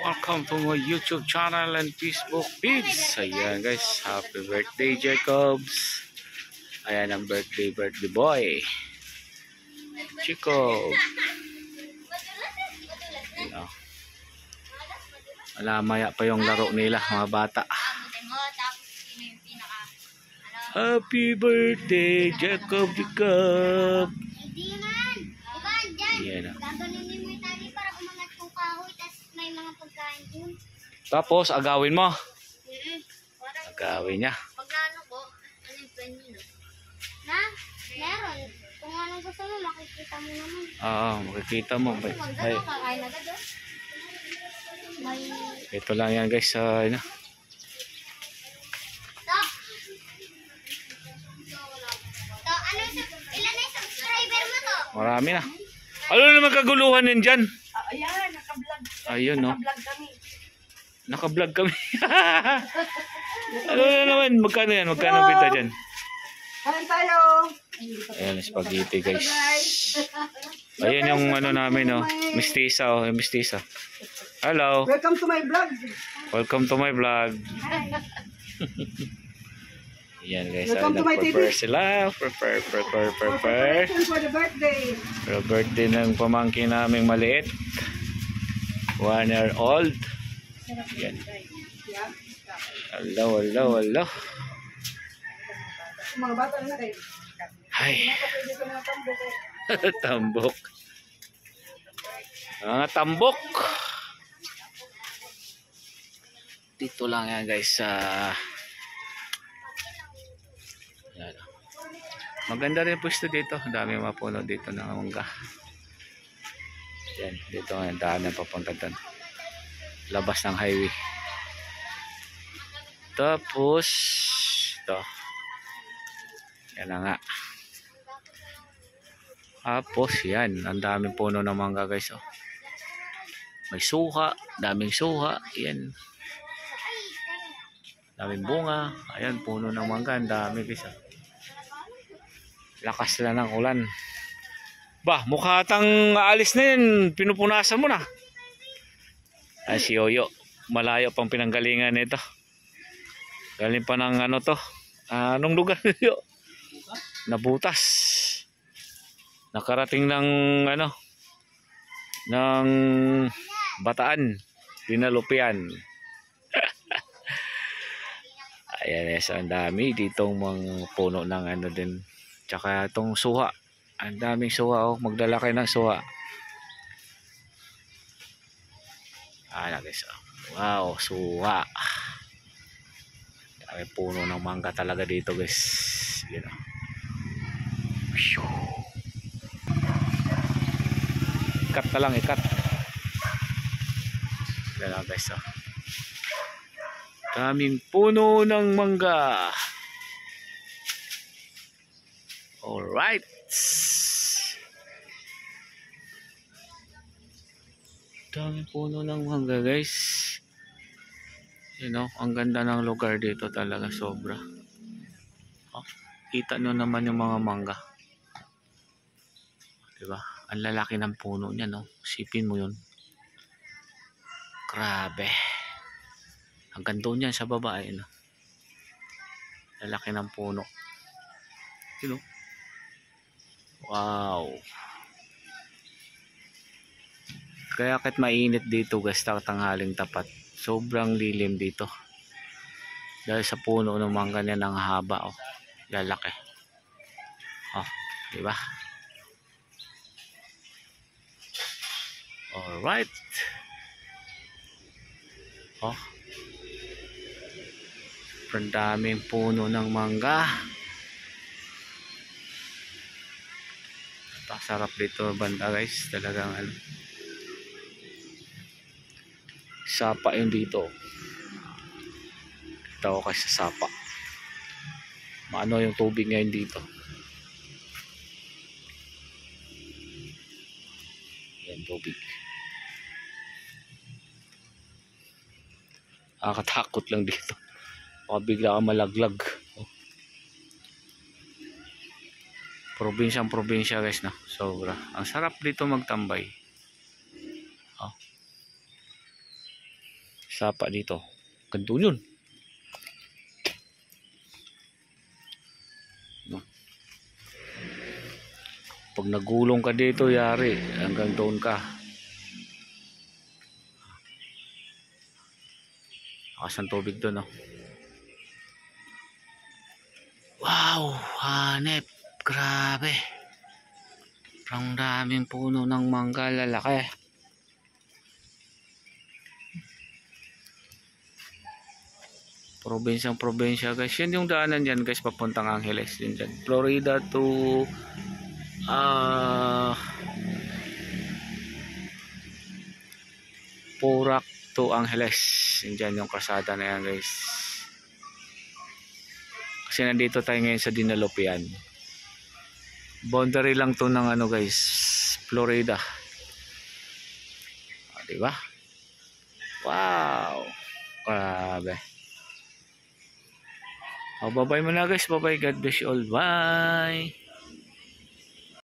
Welcome to my YouTube channel and Facebook page. Ayan guys, happy birthday Jacobs. Ayan ang birthday boy. Chico. Ayan, malamaya pa yung laro nila mga bata. Happy birthday Jacob. Ayan. Tapos agawin mo. Agawin niya. Pag naano ko, ano yung plan nyo? Na? Meron. Kung anong gusto mo, makikita mo naman. Oo, makikita mo. Ay, Kakain agad doon. ito lang yan guys. Ano? Ilan na yung subscriber mo to? Marami na. Ano naman kaguluhan din dyan? Ayan, naka-vlog. Ayun no. Naka-vlog kami. Naka-vlog kami. Ano na naman? Magkano yan? Magkano bita dyan? Kain tayo. Ayan, spaghetti guys. Ayan yung ano namin no. Mistisa oh. Yung mistisa. Hello. Welcome to my vlog. Welcome to my vlog. Ayan guys. Welcome to my TV. Prepare sila. Prepare. Preparation for the birthday. For birthday ng pamangkin naming maliit. 1 year old. Ayan. Hello. Mga bata na kayo. Ay. Pwede ko mga tambok. Tambok. Mga tambok. Dito lang yan guys sa yan. Maganda rin pwesto dito. Ang dami mga puno dito ng mangga. Yan, dito ang daan na papunta doon. Labas ng highway. Tapos ito. Yan na nga. Tapos yan, ang daming puno ng mangga guys oh. May suha, daming suha, yan. Daming bunga, ayan puno ng mangga, ang dami guys oh. Lakas na ng ulan. Bah, mukha tang aalis na yun, pinupunasan mo na. Ay si Yoyo, malayo pang pinanggalingan nito. Galing pa ng ano to, anong lugar nyo? Nabutas. Nakarating ng ano ng Bataan, Dinalupian. Ayan yes, ang dami ditong mga puno ng ano din. Tsaka itong suha. Ang daming suha oh, magdala kayo ng suha. Ayan guys. Wow, suha. May puno ng mangga talaga dito guys. Yan oh. Ikat na lang, ikat. Yan lang guys oh. Daming puno ng mangga. Alright. Daming puno ng mangga guys. You know, ang ganda ng lugar dito talaga, sobra. Oh, kita nyo naman yung mga mangga. Diba? Ang lalaki ng puno niya, no? Sipin mo yun. Grabe. Hanggang doon yan sa baba, no? Lalaki ng puno. You know? Wow. Kaya kahit mainit dito, guys, tanghaling tapat. Sobrang lilim dito. Dahil sa puno ng mangga niya ng haba, oh. Lalaki. Oh, di ba? Alright. Oh. Sobrang daming puno ng mangga. Napakasarap dito banda guys. Talagang ano. Sapa yun dito. Kita ko kasi sa sapa. Maano yung tubig ngayon dito. Yan tubig. Nakakatakot lang dito. Baka bigla ka malaglag. Probinsya guys na. Sobra. Ang sarap dito magtambay. Oh. sapa dito. Ganito yun. No. Pag nagulong ka dito, yari. Hanggang doon ka. Akas ng tubig doon, no? Wow! Hanep! Grabe! Ang daming puno ng mangga, lalaki. Probinsya guys. Yan yung daanan dyan guys, papuntang Angeles din dyan. Florida to Porac to Angeles. Yan dyan yung kalsada na yan guys. Kasi nandito tayo ngayon sa Dinalupian. Boundary lang to ng ano guys, Florida. Diba? Wow! Grabe. Bye-bye muna guys. Bye-bye. God bless you all. Bye!